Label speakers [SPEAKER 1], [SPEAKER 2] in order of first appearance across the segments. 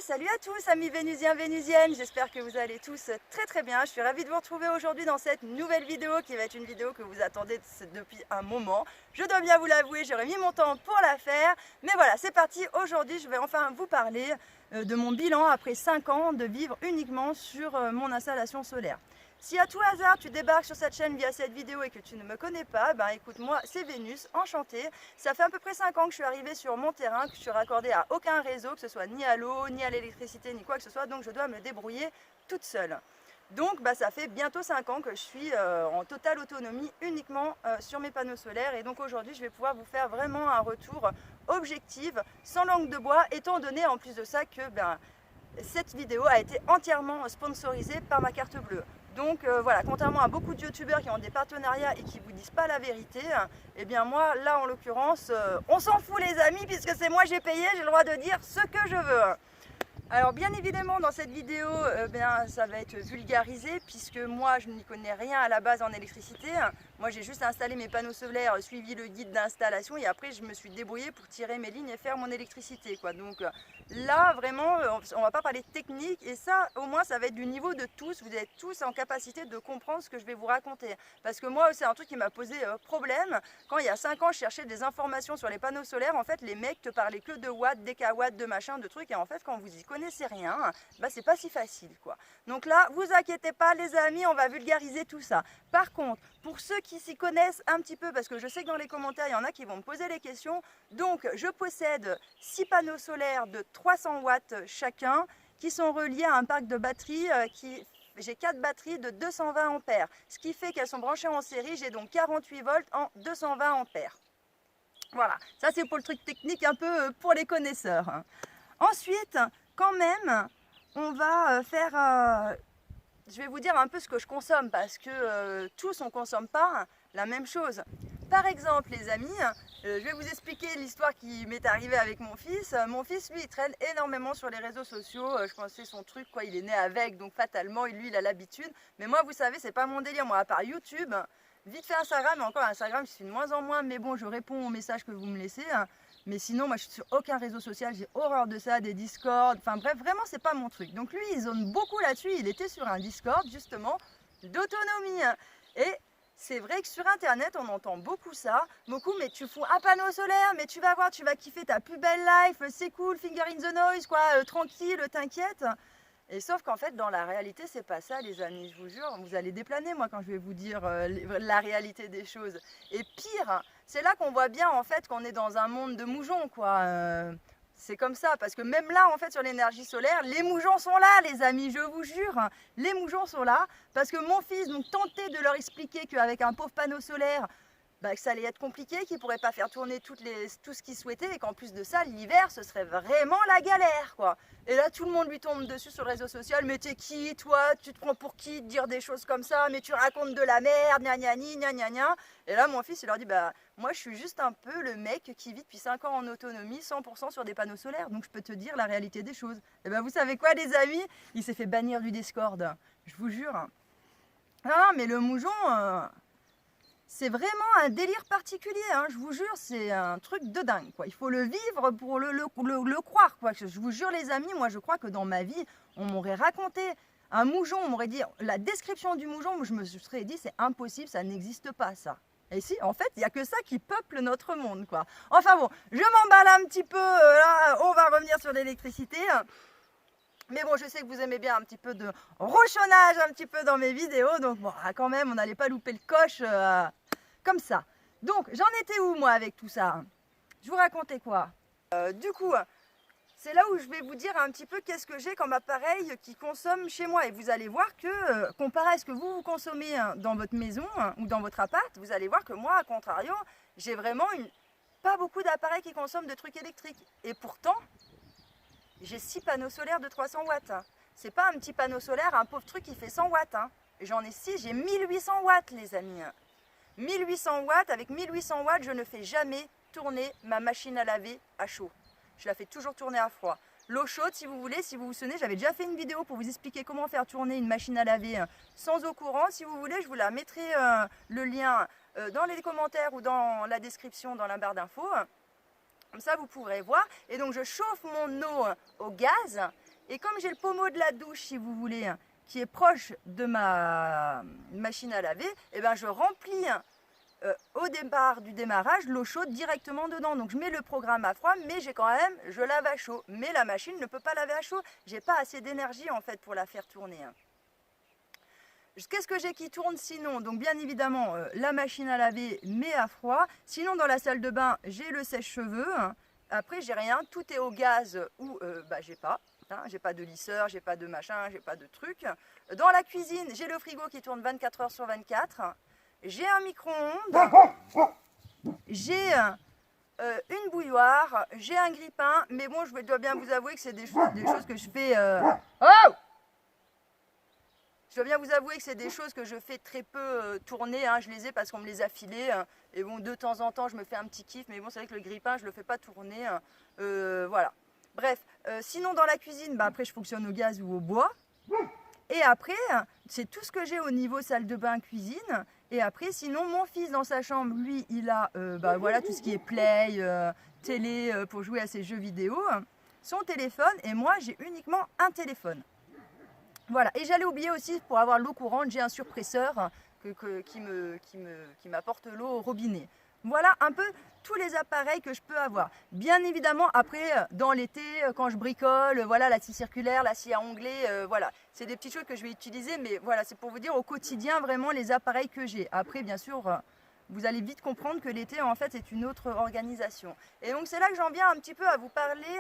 [SPEAKER 1] Salut à tous amis vénusiens, vénusiennes, j'espère que vous allez tous très bien. Je suis ravie de vous retrouver aujourd'hui dans cette nouvelle vidéo qui va être une vidéo que vous attendez depuis un moment. Je dois bien vous l'avouer, j'aurais mis mon temps pour la faire, mais voilà, c'est parti. Aujourd'hui, je vais enfin vous parler de mon bilan après 5 ans de vivre uniquement sur mon installation solaire. Si à tout hasard tu débarques sur cette chaîne via cette vidéo et que tu ne me connais pas, ben écoute, moi c'est Vénus, enchantée. Ça fait à peu près 5 ans que je suis arrivée sur mon terrain, que je suis raccordée à aucun réseau, que ce soit ni à l'eau, ni à l'électricité, ni quoi que ce soit, donc je dois me débrouiller toute seule. Donc ça fait bientôt 5 ans que je suis en totale autonomie uniquement sur mes panneaux solaires, et donc aujourd'hui je vais pouvoir vous faire vraiment un retour objectif, sans langue de bois, étant donné en plus de ça que cette vidéo a été entièrement sponsorisée par ma carte bleue. Donc voilà, contrairement à beaucoup de youtubeurs qui ont des partenariats et qui vous disent pas la vérité, et bien moi là en l'occurrence, on s'en fout les amis, puisque c'est moi j'ai payé, j'ai le droit de dire ce que je veux. Alors bien évidemment dans cette vidéo, ça va être vulgarisé, puisque moi je n'y connais rien à la base en électricité. Moi j'ai juste installé mes panneaux solaires, suivi le guide d'installation, et après je me suis débrouillée pour tirer mes lignes et faire mon électricité, quoi. Donc là vraiment on va pas parler de technique, et ça au moins ça va être du niveau de tous. Vous êtes tous en capacité de comprendre ce que je vais vous raconter, parce que moi c'est un truc qui m'a posé problème. Quand il y a 5 ans je cherchais des informations sur les panneaux solaires, en fait les mecs te parlaient que de watts, décawatts, de machin, de trucs, et en fait quand vous y connaissez rien, c'est pas si facile, quoi. Donc là vous inquiétez pas les amis, on va vulgariser tout ça. Par contre, pour ceux qui s'y connaissent un petit peu, parce que je sais que dans les commentaires il y en a qui vont me poser les questions, donc je possède 6 panneaux solaires de 300 watts chacun, qui sont reliés à un parc de batteries j'ai 4 batteries de 220 ampères, ce qui fait qu'elles sont branchées en série. J'ai donc 48 volts en 220 ampères. Voilà, ça c'est pour le truc technique, un peu pour les connaisseurs. Ensuite, quand même, on va faire... je vais vous dire un peu ce que je consomme, parce que tous on ne consomme pas la même chose. Par exemple les amis, je vais vous expliquer l'histoire qui m'est arrivée avec mon fils. Mon fils lui il traîne énormément sur les réseaux sociaux, je pense que c'est son truc, quoi. Il est né avec, donc fatalement lui il a l'habitude. Mais moi vous savez c'est pas mon délire, moi à part YouTube, vite fait Instagram, et encore Instagram je suis de moins en moins, mais bon je réponds aux messages que vous me laissez. Mais sinon moi je suis sur aucun réseau social, j'ai horreur de ça, des Discord, enfin bref, vraiment c'est pas mon truc. Donc lui il zone beaucoup là-dessus, il était sur un Discord justement d'autonomie. Et c'est vrai que sur internet on entend beaucoup ça, beaucoup, mais tu fous un panneau solaire, mais tu vas voir, tu vas kiffer ta plus belle life, c'est cool, finger in the noise, quoi, tranquille, t'inquiète. Et sauf qu'en fait dans la réalité c'est pas ça les amis, je vous jure, vous allez déplaner moi quand je vais vous dire la réalité des choses. Et pire, c'est là qu'on voit bien en fait qu'on est dans un monde de moujons, quoi. C'est comme ça, parce que même là en fait sur l'énergie solaire, les moujons sont là les amis, je vous jure, les moujons sont là, parce que mon fils donc tentait de leur expliquer qu'avec un pauvre panneau solaire, que ça allait être compliqué, qu'il ne pourrait pas faire tourner tout ce qu'il souhaitait, et qu'en plus de ça, l'hiver, ce serait vraiment la galère, quoi. Et là, tout le monde lui tombe dessus sur le réseau social. Mais t'es qui, toi? Tu te prends pour qui de dire des choses comme ça? Mais tu racontes de la merde, gna gna gna gna gna gna. Et là, mon fils, il leur dit, moi, je suis juste un peu le mec qui vit depuis 5 ans en autonomie, 100% sur des panneaux solaires. Donc, je peux te dire la réalité des choses. Et vous savez quoi, les amis? Il s'est fait bannir du Discord. Je vous jure. Non, mais le moujon... c'est vraiment un délire particulier, je vous jure, c'est un truc de dingue, quoi. Il faut le vivre pour le croire, quoi. Je vous jure les amis, moi je crois que dans ma vie, on m'aurait raconté un moujon, on m'aurait dit la description du moujon, je me serais dit c'est impossible, ça n'existe pas ça. Et si, en fait, il n'y a que ça qui peuple notre monde, quoi. Enfin bon, je m'emballe un petit peu, là, on va revenir sur l'électricité. Mais bon, je sais que vous aimez bien un petit peu de rochonnage un petit peu dans mes vidéos, donc bon, quand même, on n'allait pas louper le coche comme ça. Donc, j'en étais où, moi, avec tout ça? Je vous racontais quoi? Du coup, c'est là où je vais vous dire un petit peu qu'est-ce que j'ai comme appareil qui consomme chez moi. Et vous allez voir que, comparé à ce que vous consommez dans votre maison ou dans votre appart, vous allez voir que moi, à contrario, j'ai vraiment pas beaucoup d'appareils qui consomment de trucs électriques. Et pourtant... j'ai 6 panneaux solaires de 300 watts. C'est pas un petit panneau solaire, un pauvre truc qui fait 100 watts. J'en ai 6, j'ai 1800 watts les amis. 1800 watts, avec 1800 watts, je ne fais jamais tourner ma machine à laver à chaud. Je la fais toujours tourner à froid. L'eau chaude, si vous voulez, si vous vous souvenez, j'avais déjà fait une vidéo pour vous expliquer comment faire tourner une machine à laver sans eau courante. Si vous voulez, je vous la mettrai le lien dans les commentaires ou dans la description, dans la barre d'infos. Comme ça, vous pourrez voir. Et donc, je chauffe mon eau au gaz Et comme j'ai le pommeau de la douche, si vous voulez, qui est proche de ma machine à laver, et ben je remplis au départ du démarrage l'eau chaude directement dedans. Donc je mets le programme à froid, mais je lave à chaud. Mais la machine ne peut pas laver à chaud. J'ai pas assez d'énergie en fait pour la faire tourner. Qu'est-ce que j'ai qui tourne sinon? Donc bien évidemment la machine à laver, mais à froid. Sinon dans la salle de bain, j'ai le sèche-cheveux. Après j'ai rien, tout est au gaz ou j'ai pas. J'ai pas de lisseur, j'ai pas de machin, j'ai pas de truc. Dans la cuisine, j'ai le frigo qui tourne 24 heures sur 24. J'ai un micro-ondes, j'ai une bouilloire, j'ai un grille-pain, mais bon, je dois bien vous avouer que c'est des choses que je fais... Oh, je dois bien vous avouer que c'est des choses que je fais très peu tourner, je les ai parce qu'on me les a filées, et bon, de temps en temps, je me fais un petit kiff, mais bon, c'est vrai que le grille-pain, je le fais pas tourner, voilà. Bref, sinon dans la cuisine, après, je fonctionne au gaz ou au bois. Et après, c'est tout ce que j'ai au niveau salle de bain, cuisine. Et après, sinon, mon fils dans sa chambre, lui, il a voilà, tout ce qui est play, télé pour jouer à ses jeux vidéo, son téléphone. Et moi, j'ai uniquement un téléphone. Voilà. Et j'allais oublier aussi, pour avoir l'eau courante, j'ai un surpresseur qui m'apporte l'eau au robinet. Voilà un peu tous les appareils que je peux avoir. Bien évidemment, après, dans l'été, quand je bricole, voilà, la scie circulaire, la scie à onglet, voilà. C'est des petites choses que je vais utiliser, mais voilà, c'est pour vous dire au quotidien vraiment les appareils que j'ai. Après, bien sûr, vous allez vite comprendre que l'été, en fait, c'est une autre organisation. Et donc, c'est là que j'en viens un petit peu à vous parler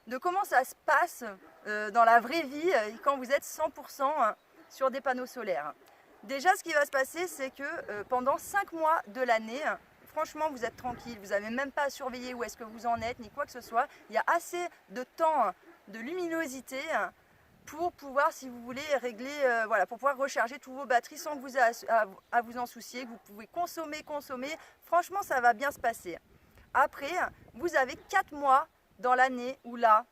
[SPEAKER 1] de comment ça se passe dans la vraie vie quand vous êtes 100% sur des panneaux solaires. Déjà, ce qui va se passer, c'est que pendant 5 mois de l'année, franchement, vous êtes tranquille, vous n'avez même pas à surveiller où est-ce que vous en êtes, ni quoi que ce soit. Il y a assez de temps de luminosité pour pouvoir, si vous voulez, régler, voilà, pour pouvoir recharger tous vos batteries sans que vous ayez à vous en soucier, que vous pouvez consommer. Franchement, ça va bien se passer. Après, vous avez 4 mois dans l'année où là,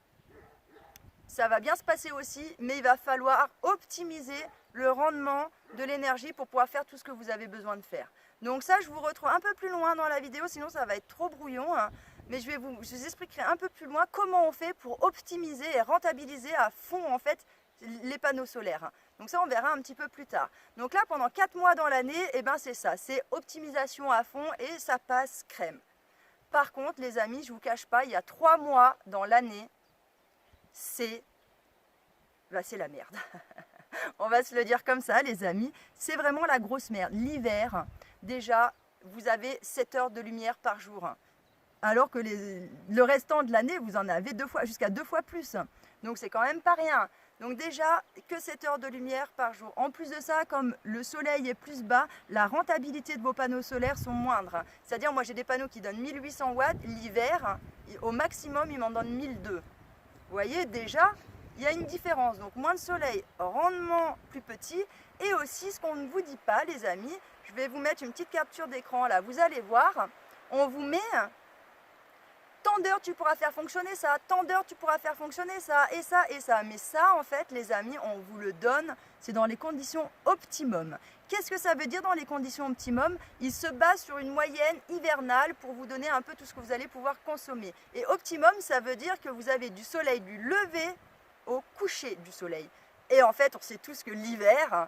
[SPEAKER 1] ça va bien se passer aussi, mais il va falloir optimiser le rendement de l'énergie pour pouvoir faire tout ce que vous avez besoin de faire. Donc ça, je vous retrouve un peu plus loin dans la vidéo, sinon ça va être trop brouillon. Mais je vous expliquerai un peu plus loin comment on fait pour optimiser et rentabiliser à fond en fait les panneaux solaires. Donc ça, on verra un petit peu plus tard. Donc là, pendant 4 mois dans l'année, c'est ça, c'est optimisation à fond et ça passe crème. Par contre, les amis, je ne vous cache pas, il y a 3 mois dans l'année, c'est la merde. On va se le dire comme ça, les amis. C'est vraiment la grosse merde. L'hiver, déjà, vous avez 7 heures de lumière par jour. Alors que le restant de l'année, vous en avez jusqu'à 2 fois plus. Donc, c'est quand même pas rien. Donc déjà, que 7 heures de lumière par jour. En plus de ça, comme le soleil est plus bas, la rentabilité de vos panneaux solaires sont moindres. C'est-à-dire, moi, j'ai des panneaux qui donnent 1800 watts. L'hiver, au maximum, ils m'en donnent 1200. Vous voyez, déjà, il y a une différence. Donc, moins de soleil, rendement plus petit. Et aussi, ce qu'on ne vous dit pas, les amis, je vais vous mettre une petite capture d'écran là. Vous allez voir, on vous met tant d'heures tu pourras faire fonctionner ça, tant d'heures tu pourras faire fonctionner ça, et ça, et ça. Mais ça, en fait, les amis, on vous le donne, c'est dans les conditions optimum. Qu'est-ce que ça veut dire dans les conditions optimum? Il se base sur une moyenne hivernale pour vous donner un peu tout ce que vous allez pouvoir consommer. Et optimum, ça veut dire que vous avez du soleil du lever au coucher du soleil. Et en fait, on sait tous que l'hiver,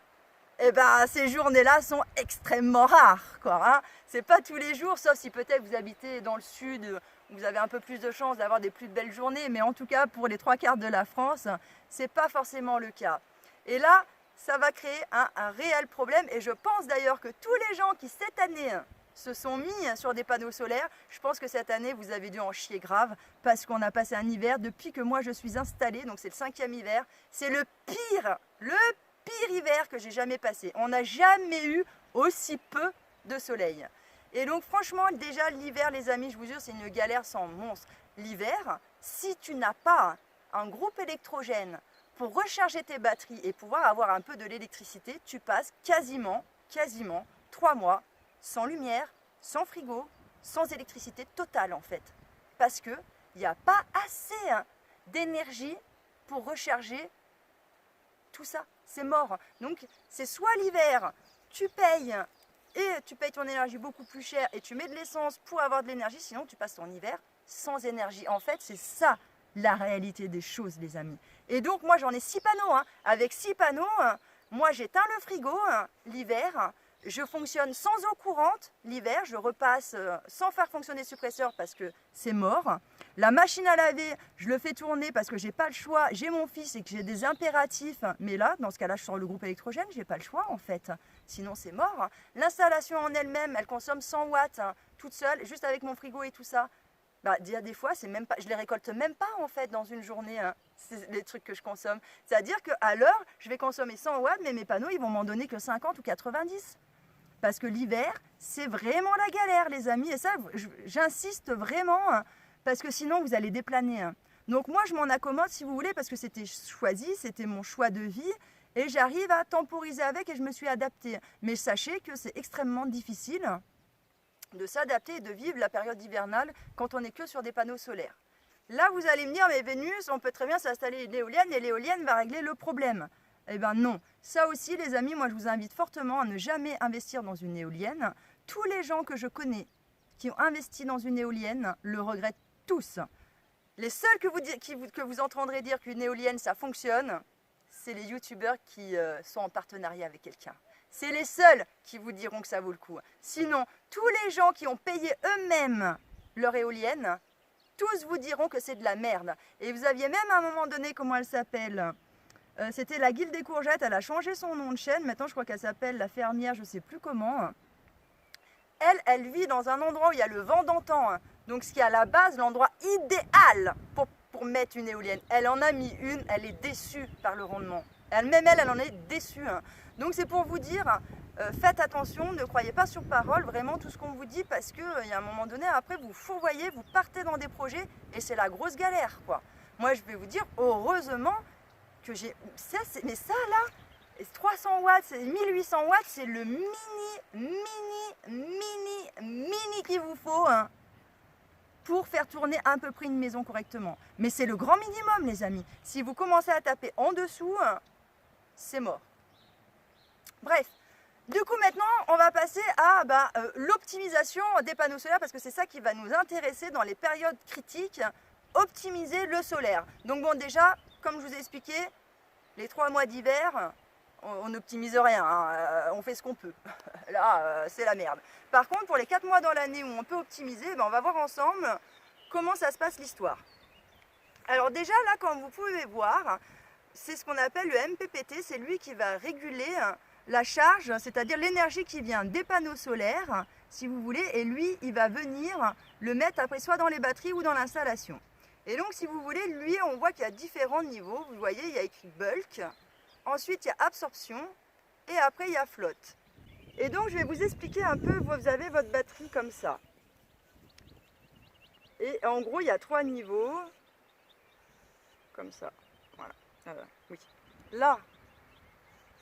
[SPEAKER 1] ces journées-là sont extrêmement rares, quoi. C'est pas tous les jours, sauf si peut-être vous habitez dans le sud, vous avez un peu plus de chance d'avoir des plus belles journées, mais en tout cas, pour les 3/4 de la France, c'est pas forcément le cas. Et là, ça va créer un réel problème, et je pense d'ailleurs que tous les gens qui, cette année, se sont mis sur des panneaux solaires, je pense que cette année, vous avez dû en chier grave, parce qu'on a passé un hiver, depuis que moi je suis installée, donc c'est le 5e hiver, c'est le pire hiver que j'ai jamais passé. On n'a jamais eu aussi peu de soleil. Et donc franchement, déjà l'hiver, les amis, je vous jure, c'est une galère sans monstre. L'hiver, si tu n'as pas un groupe électrogène pour recharger tes batteries et pouvoir avoir un peu de l'électricité, tu passes quasiment 3 mois sans lumière, sans frigo, sans électricité totale en fait. Parce qu'il n'y a pas assez d'énergie pour recharger tout ça. C'est mort. Donc c'est soit l'hiver, tu payes ton énergie beaucoup plus cher et tu mets de l'essence pour avoir de l'énergie, sinon tu passes ton hiver sans énergie. En fait, c'est ça la réalité des choses, les amis. Et donc moi j'en ai 6 panneaux. Hein. Avec 6 panneaux, moi j'éteins le frigo l'hiver. Je fonctionne sans eau courante l'hiver, je repasse sans faire fonctionner le suppresseur parce que c'est mort. La machine à laver, je le fais tourner parce que j'ai pas le choix. J'ai mon fils et que j'ai des impératifs. Mais là, dans ce cas-là, je sors le groupe électrogène, j'ai pas le choix en fait. Sinon c'est mort. L'installation en elle-même, elle consomme 100 watts toute seule, juste avec mon frigo et tout ça. Bah, des fois, c'est même pas, je les récolte même pas en fait dans une journée. C'est les trucs que je consomme. C'est-à-dire qu'à l'heure, je vais consommer 100 watts, mais mes panneaux, ils vont m'en donner que 50 ou 90. Parce que l'hiver, c'est vraiment la galère, les amis. Et ça, j'insiste vraiment, parce que sinon, vous allez déplaner. Donc moi, je m'en accommode, si vous voulez, parce que c'était choisi, c'était mon choix de vie. Et j'arrive à temporiser avec et je me suis adaptée. Mais sachez que c'est extrêmement difficile de s'adapter et de vivre la période hivernale quand on n'est que sur des panneaux solaires. Là, vous allez me dire, mais Vénus, on peut très bien s'installer une éolienne et l'éolienne va régler le problème. Eh bien non, ça aussi les amis, moi je vous invite fortement à ne jamais investir dans une éolienne. Tous les gens que je connais qui ont investi dans une éolienne le regrettent tous. Les seuls que vous entendrez dire qu'une éolienne ça fonctionne, c'est les youtubeurs qui sont en partenariat avec quelqu'un. C'est les seuls qui vous diront que ça vaut le coup. Sinon, tous les gens qui ont payé eux-mêmes leur éolienne, tous vous diront que c'est de la merde. Et vous aviez même à un moment donné, comment elle s'appelle ? C'était la Guilde des Courgettes, elle a changé son nom de chaîne, maintenant je crois qu'elle s'appelle la fermière, je ne sais plus comment. Elle vit dans un endroit où il y a le vent d'antan, donc ce qui est à la base l'endroit idéal pour mettre une éolienne. Elle en a mis une, elle est déçue par le rendement. Elle en est déçue. Donc c'est pour vous dire, faites attention, ne croyez pas sur parole vraiment tout ce qu'on vous dit, parce qu'il y a un moment donné, après vous fourvoyez, vous partez dans des projets et c'est la grosse galère, quoi. Moi je vais vous dire, heureusement, que j'ai ça, mais ça là 300 watts, c'est 1800 watts, c'est le mini qu'il vous faut pour faire tourner à peu près une maison correctement. Mais c'est le grand minimum les amis. Si vous commencez à taper en dessous, c'est mort. Bref, du coup maintenant on va passer à l'optimisation des panneaux solaires, parce que c'est ça qui va nous intéresser dans les périodes critiques. Optimiser le solaire. Donc bon, déjà, comme je vous ai expliqué, les 3 mois d'hiver, on n'optimise rien, on fait ce qu'on peut. Là, c'est la merde. Par contre, pour les 4 mois dans l'année où on peut optimiser, on va voir ensemble comment ça se passe l'histoire. Alors déjà, là, comme vous pouvez voir, c'est ce qu'on appelle le MPPT, c'est lui qui va réguler la charge, c'est-à-dire l'énergie qui vient des panneaux solaires, si vous voulez, et lui, il va venir le mettre après soit dans les batteries ou dans l'installation. Et donc, si vous voulez, lui, on voit qu'il y a différents niveaux. Vous voyez, il y a écrit bulk. Ensuite, il y a absorption. Et après, il y a flotte. Et donc, je vais vous expliquer un peu. Vous avez votre batterie comme ça. Et en gros, il y a 3 niveaux. Comme ça. Voilà. Oui. Là,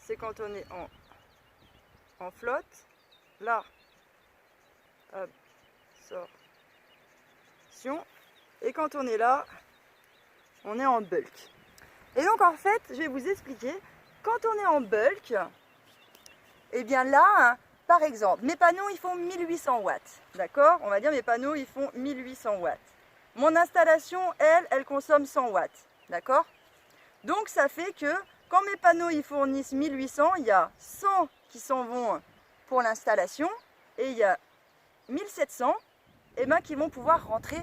[SPEAKER 1] c'est quand on est en flotte. Là, absorption. Et quand on est là, on est en bulk. Et donc en fait, je vais vous expliquer, quand on est en bulk, et bien là, par exemple, mes panneaux ils font 1800 watts, d'accord? On va dire mes panneaux ils font 1800 watts. Mon installation, elle consomme 100 watts, d'accord? Donc ça fait que quand mes panneaux ils fournissent 1800, il y a 100 qui s'en vont pour l'installation et il y a 1700 qui vont pouvoir rentrer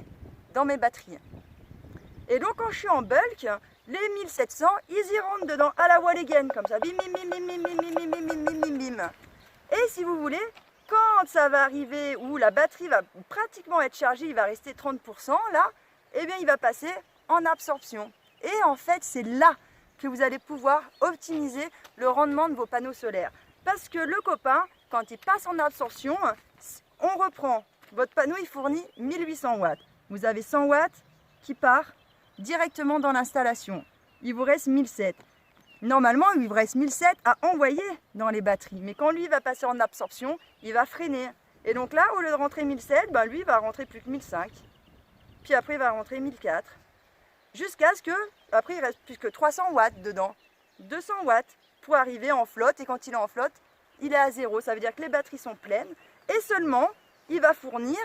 [SPEAKER 1] dans mes batteries. Et donc quand je suis en bulk, les 1700, ils y rentrent dedans à la wall again, comme ça, bim, bim, bim, bim, bim, bim, bim, bim, bim, bim, bim, bim. Et si vous voulez, quand ça va arriver, où la batterie va pratiquement être chargée, il va rester 30% là, eh bien il va passer en absorption. Et en fait, c'est là que vous allez pouvoir optimiser le rendement de vos panneaux solaires. Parce que le copain, quand il passe en absorption, on reprend, votre panneau il fournit 1800 watts. Vous avez 100 watts qui part directement dans l'installation. Il vous reste 1700. Normalement, il vous reste 1700 à envoyer dans les batteries. Mais quand lui va passer en absorption, il va freiner. Et donc là, au lieu de rentrer 1700, lui il va rentrer plus que 1500. Puis après, il va rentrer 1004. Jusqu'à ce que, après, il reste plus que 300 watts dedans. 200 watts pour arriver en flotte. Et quand il est en flotte, il est à 0. Ça veut dire que les batteries sont pleines. Et seulement, il va fournir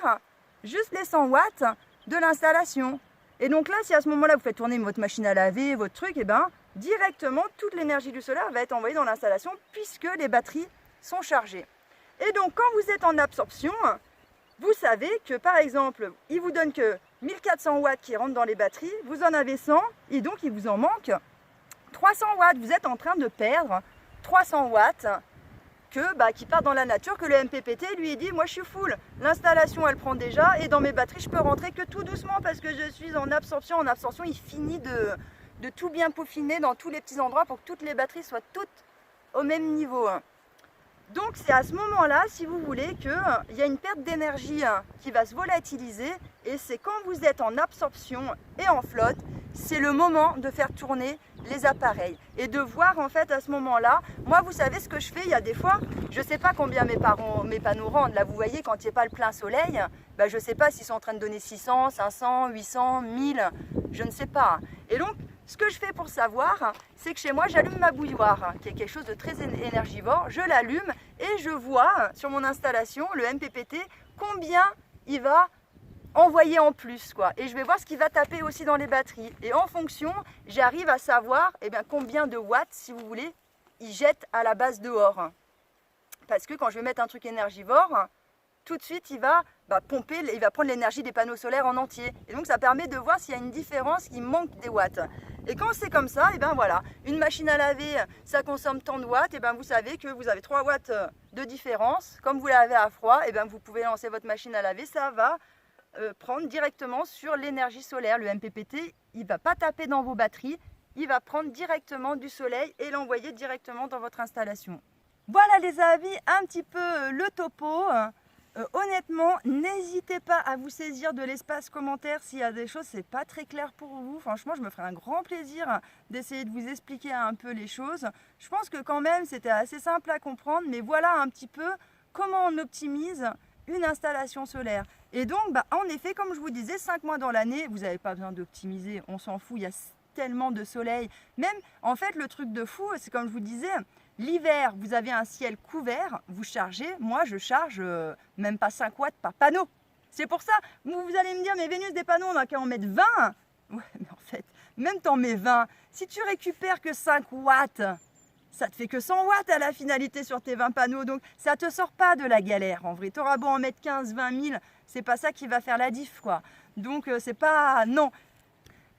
[SPEAKER 1] juste les 100 watts de l'installation. Et donc là, si à ce moment-là, vous faites tourner votre machine à laver, votre truc, et ben directement, toute l'énergie du solaire va être envoyée dans l'installation puisque les batteries sont chargées. Et donc, quand vous êtes en absorption, vous savez que, par exemple, il vous donne que 1400 watts qui rentrent dans les batteries, vous en avez 100, et donc il vous en manque 300 watts. Vous êtes en train de perdre 300 watts qui partent dans la nature, que le MPPT lui dit, moi je suis full, l'installation elle prend déjà, et dans mes batteries je peux rentrer que tout doucement parce que je suis en absorption. En absorption, il finit de tout bien peaufiner dans tous les petits endroits pour que toutes les batteries soient toutes au même niveau. Donc c'est à ce moment-là, si vous voulez, qu'il y a une perte d'énergie qui va se volatiliser, et c'est quand vous êtes en absorption et en flotte, c'est le moment de faire tourner les appareils et de voir en fait à ce moment-là. Moi, vous savez ce que je fais, il y a des fois, je ne sais pas combien mes panneaux rendent. Là, vous voyez, quand il n'y a pas le plein soleil, je ne sais pas s'ils sont en train de donner 600, 500, 800, 1000, je ne sais pas. Et donc, ce que je fais pour savoir, c'est que chez moi, j'allume ma bouilloire, qui est quelque chose de très énergivore. Je l'allume et je vois sur mon installation, le MPPT, combien il va envoyer en plus, quoi. Et je vais voir ce qui va taper aussi dans les batteries. Et en fonction, j'arrive à savoir combien de watts, si vous voulez, il jette à la base dehors. Parce que quand je vais mettre un truc énergivore, tout de suite, il va pomper, il va prendre l'énergie des panneaux solaires en entier. Et donc, ça permet de voir s'il y a une différence, il manque des watts. Et quand c'est comme ça, voilà, une machine à laver, ça consomme tant de watts, et vous savez que vous avez 3 watts de différence. Comme vous lavez à froid, vous pouvez lancer votre machine à laver, ça va prendre directement sur l'énergie solaire. Le MPPT, il ne va pas taper dans vos batteries, il va prendre directement du soleil et l'envoyer directement dans votre installation. Voilà les amis, un petit peu le topo. Honnêtement, n'hésitez pas à vous saisir de l'espace commentaire s'il y a des choses, c'est pas très clair pour vous. Franchement, je me ferai un grand plaisir d'essayer de vous expliquer un peu les choses. Je pense que quand même, c'était assez simple à comprendre, mais voilà un petit peu comment on optimise une installation solaire. Et donc, en effet, comme je vous disais, 5 mois dans l'année, vous n'avez pas besoin d'optimiser, on s'en fout, il y a tellement de soleil. Même, en fait, le truc de fou, c'est comme je vous disais, l'hiver, vous avez un ciel couvert, vous chargez, moi je charge même pas 5 watts par panneau. C'est pour ça, vous allez me dire, mais Vénus, des panneaux, on n'a qu'à en mettre 20. Ouais, mais en fait, même t'en mets 20, si tu récupères que 5 watts, ça te fait que 100 watts à la finalité sur tes 20 panneaux, donc ça te sort pas de la galère en vrai. Tu auras beau en mettre 15, 20 000, c'est pas ça qui va faire la diff, quoi. Donc c'est pas... non.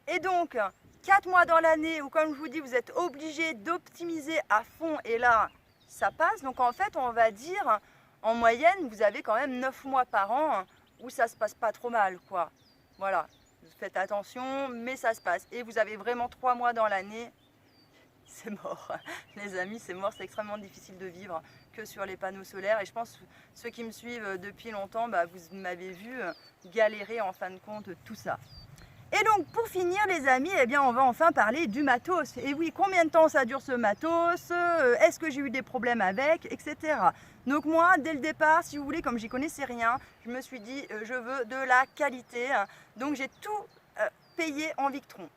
[SPEAKER 1] Et donc, 4 mois dans l'année où, comme je vous dis, vous êtes obligé d'optimiser à fond, et là, ça passe. Donc en fait, on va dire, en moyenne, vous avez quand même 9 mois par an où ça se passe pas trop mal, quoi. Voilà, faites attention, mais ça se passe. Et vous avez vraiment 3 mois dans l'année, c'est mort. Les amis, c'est mort, c'est extrêmement difficile de vivre que sur les panneaux solaires. Et je pense que ceux qui me suivent depuis longtemps, vous m'avez vu galérer en fin de compte tout ça. Et donc pour finir les amis, on va enfin parler du matos. Et oui, combien de temps ça dure ce matos? Est-ce que j'ai eu des problèmes avec, etc. Donc moi, dès le départ, si vous voulez, comme j'y connaissais rien, je me suis dit, je veux de la qualité. Donc j'ai tout payé en Victron.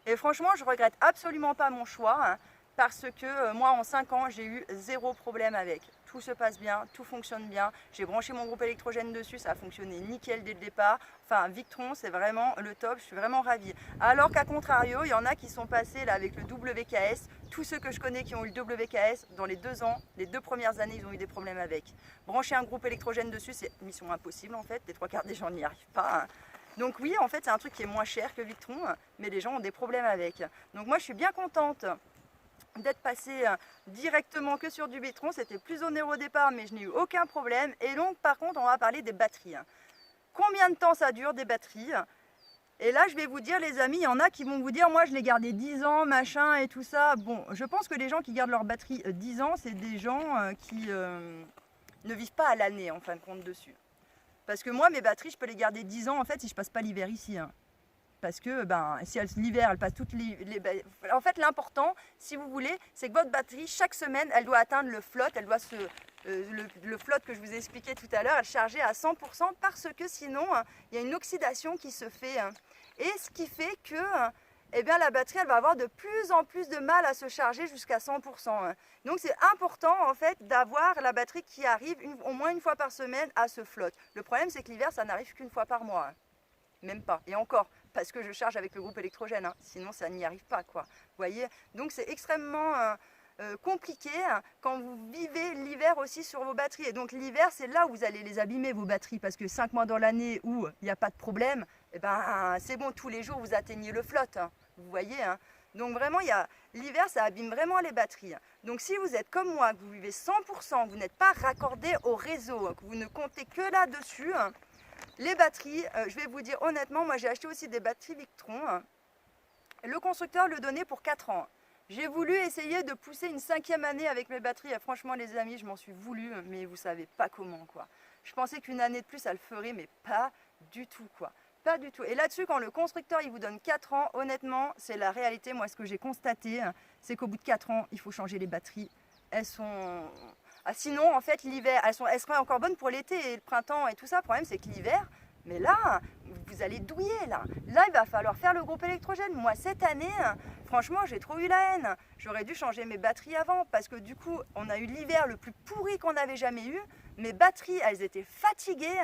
[SPEAKER 1] Et franchement, je regrette absolument pas mon choix, parce que moi, en 5 ans, j'ai eu 0 problème avec. Tout se passe bien, tout fonctionne bien. J'ai branché mon groupe électrogène dessus, ça a fonctionné nickel dès le départ. Enfin, Victron, c'est vraiment le top, je suis vraiment ravie. Alors qu'à contrario, il y en a qui sont passés là avec le WKS. Tous ceux que je connais qui ont eu le WKS, dans les 2 ans, les 2 premières années, ils ont eu des problèmes avec. Brancher un groupe électrogène dessus, c'est mission impossible en fait. Les 3/4 des gens n'y arrivent pas. Donc oui, en fait, c'est un truc qui est moins cher que Victron, mais les gens ont des problèmes avec. Donc moi, je suis bien contente d'être passée directement que sur du Victron. C'était plus onéreux au départ, mais je n'ai eu aucun problème. Et donc, par contre, on va parler des batteries. Combien de temps ça dure, des batteries? Et là, je vais vous dire, les amis, il y en a qui vont vous dire, moi, je l'ai gardé 10 ans, machin, et tout ça. Bon, je pense que les gens qui gardent leur batterie 10 ans, c'est des gens qui ne vivent pas à l'année, en fin de compte, dessus. Parce que moi, mes batteries, je peux les garder 10 ans, en fait, si je passe pas l'hiver ici. Parce que si l'hiver, elle passe toutes En fait, l'important, si vous voulez, c'est que votre batterie, chaque semaine, elle doit atteindre le flotte, elle doit le flotte que je vous ai expliqué tout à l'heure, elle charger à 100%, parce que sinon, il y a une oxydation qui se fait. Et ce qui fait que la batterie, elle va avoir de plus en plus de mal à se charger jusqu'à 100%. Donc c'est important en fait d'avoir la batterie qui arrive au moins une fois par semaine à ce flotte. Le problème, c'est que l'hiver, ça n'arrive qu'une fois par mois. Même pas. Et encore, parce que je charge avec le groupe électrogène, hein. Sinon ça n'y arrive pas, quoi. Vous voyez, donc c'est extrêmement compliqué quand vous vivez l'hiver aussi sur vos batteries. Et donc l'hiver, c'est là où vous allez les abîmer, vos batteries, parce que 5 mois dans l'année où il n'y a pas de problème, eh ben, c'est bon, tous les jours vous atteignez le flotte, hein. Vous voyez, hein. Donc vraiment, l'hiver, ça abîme vraiment les batteries. Donc si vous êtes comme moi, que vous vivez 100%, vous n'êtes pas raccordé au réseau, que vous ne comptez que là-dessus, les batteries, je vais vous dire honnêtement, moi j'ai acheté aussi des batteries Victron. Le constructeur le donnait pour 4 ans. J'ai voulu essayer de pousser une 5e année avec mes batteries. Et franchement les amis, je m'en suis voulu, mais vous savez pas comment, quoi. Je pensais qu'une année de plus, ça le ferait, mais pas du tout, quoi. Pas du tout. Et là-dessus, quand le constructeur il vous donne 4 ans, honnêtement, c'est la réalité. Moi, ce que j'ai constaté, c'est qu'au bout de 4 ans, il faut changer les batteries. Elles sont... Ah, sinon, en fait, l'hiver, elles seraient encore bonnes pour l'été et le printemps et tout ça. Le problème, c'est que l'hiver, mais là, vous allez douiller, là. Là, il va falloir faire le groupe électrogène. Moi, cette année, franchement, j'ai trop eu la haine. J'aurais dû changer mes batteries avant parce que du coup, on a eu l'hiver le plus pourri qu'on avait jamais eu. Mes batteries, elles étaient fatiguées.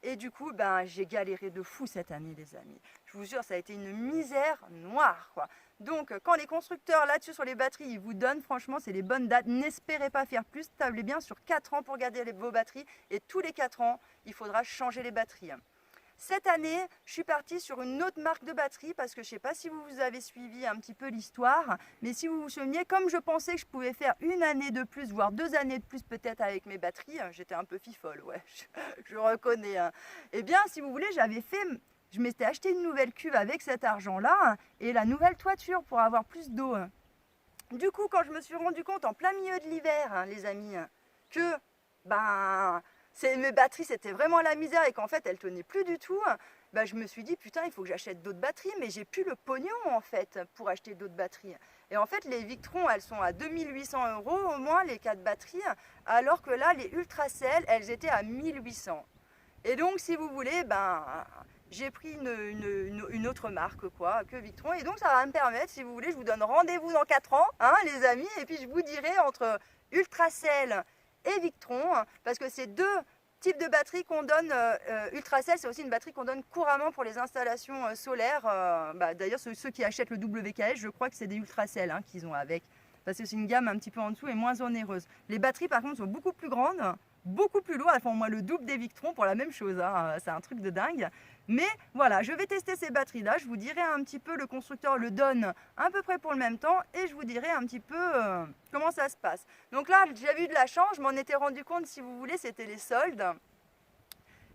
[SPEAKER 1] Et du coup, ben, j'ai galéré de fou cette année, les amis. Je vous jure, ça a été une misère noire, quoi. Donc, quand les constructeurs, là-dessus, sur les batteries, ils vous donnent, franchement, c'est les bonnes dates. N'espérez pas faire plus. Tablez bien sur 4 ans pour garder vos batteries. Et tous les 4 ans, il faudra changer les batteries. Cette année, je suis partie sur une autre marque de batterie parce que je ne sais pas si vous avez suivi un petit peu l'histoire, mais si vous vous souveniez, comme je pensais que je pouvais faire une année de plus, voire 2 années de plus peut-être avec mes batteries, j'étais un peu fifole, ouais, je reconnais. Eh bien, si vous voulez, je m'étais acheté une nouvelle cuve avec cet argent-là et la nouvelle toiture pour avoir plus d'eau. Du coup, quand je me suis rendu compte en plein milieu de l'hiver, les amis, que mes batteries c'était vraiment la misère et qu'en fait elles tenaient plus du tout, bah, je me suis dit putain il faut que j'achète d'autres batteries, mais j'ai plus le pognon en fait pour acheter d'autres batteries. Et en fait les Victron elles sont à 2800 € au moins les 4 batteries, alors que là les Ultracell elles étaient à 1800. Et donc si vous voulez, j'ai pris une autre marque quoi, que Victron, et donc ça va me permettre, si vous voulez, je vous donne rendez-vous dans 4 ans, hein, les amis, et puis je vous dirai entre Ultracell et Victron, parce que c'est 2 types de batteries qu'on donne. Ultracell, c'est aussi une batterie qu'on donne couramment pour les installations solaires. D'ailleurs, ceux qui achètent le WKS, je crois que c'est des Ultracell qu'ils ont avec, parce que c'est une gamme un petit peu en dessous et moins onéreuse. Les batteries, par contre, sont beaucoup plus grandes, beaucoup plus lourdes. Elles font au moins le double des Victron pour la même chose, hein. C'est un truc de dingue. Mais voilà, je vais tester ces batteries-là. Je vous dirai un petit peu, le constructeur le donne à peu près pour le même temps, et je vous dirai un petit peu comment ça se passe. Donc là, j'ai eu de la chance, je m'en étais rendu compte, si vous voulez, c'était les soldes.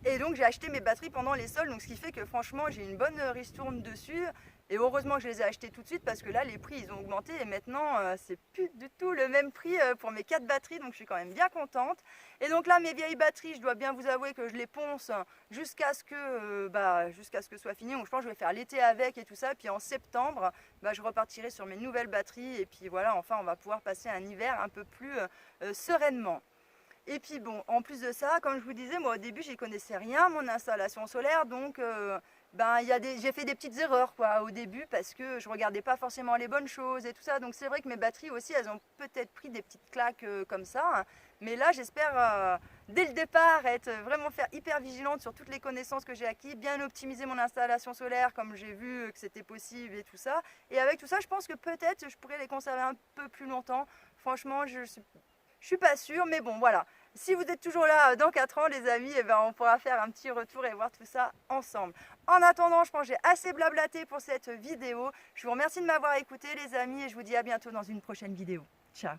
[SPEAKER 1] Et donc j'ai acheté mes batteries pendant les soldes, donc ce qui fait que franchement j'ai une bonne ristourne dessus. Et heureusement que je les ai achetées tout de suite parce que là les prix ils ont augmenté et maintenant c'est plus du tout le même prix pour mes 4 batteries, donc je suis quand même bien contente. Et donc là mes vieilles batteries, je dois bien vous avouer que je les ponce jusqu'à ce que soit fini. Donc je pense que je vais faire l'été avec et tout ça, puis en septembre je repartirai sur mes nouvelles batteries et puis voilà, enfin on va pouvoir passer un hiver un peu plus sereinement. Et puis bon, en plus de ça, comme je vous disais, moi au début j'y connaissais rien, mon installation solaire, donc j'ai fait des petites erreurs quoi au début parce que je regardais pas forcément les bonnes choses et tout ça. Donc c'est vrai que mes batteries aussi, elles ont peut-être pris des petites claques comme ça. Mais là j'espère dès le départ vraiment faire hyper vigilante sur toutes les connaissances que j'ai acquises, bien optimiser mon installation solaire comme j'ai vu que c'était possible et tout ça. Et avec tout ça, je pense que peut-être je pourrais les conserver un peu plus longtemps. Franchement, je suis pas sûre, mais bon voilà. Si vous êtes toujours là dans 4 ans les amis, on pourra faire un petit retour et voir tout ça ensemble. En attendant, je pense que j'ai assez blablaté pour cette vidéo. Je vous remercie de m'avoir écouté les amis et je vous dis à bientôt dans une prochaine vidéo. Ciao.